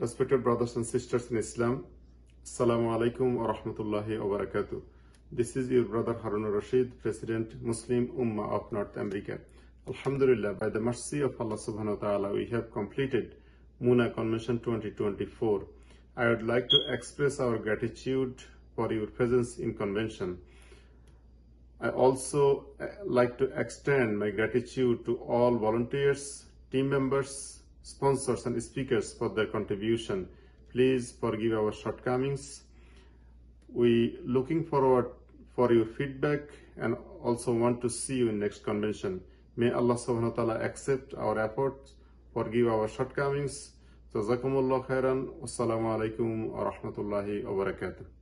Respected brothers and sisters in Islam, Assalamu alaikum wa rahmatullahi wa barakatuh. This is your brother Harun Rashid, President, Muslim Ummah of North America. Alhamdulillah, by the mercy of Allah subhanahu wa ta'ala, we have completed Muna Convention 2024. I would like to express our gratitude for your presence in convention. I also like to extend my gratitude to all volunteers, team members, sponsors and speakers for their contribution. Please forgive our shortcomings. We looking forward for your feedback and also want to see you in next convention. May Allah subhanahu wa ta'ala accept our efforts, forgive our shortcomings. Jazakumullah khairan. Wassalamu alaikum wa rahmatullahi wa barakatuh.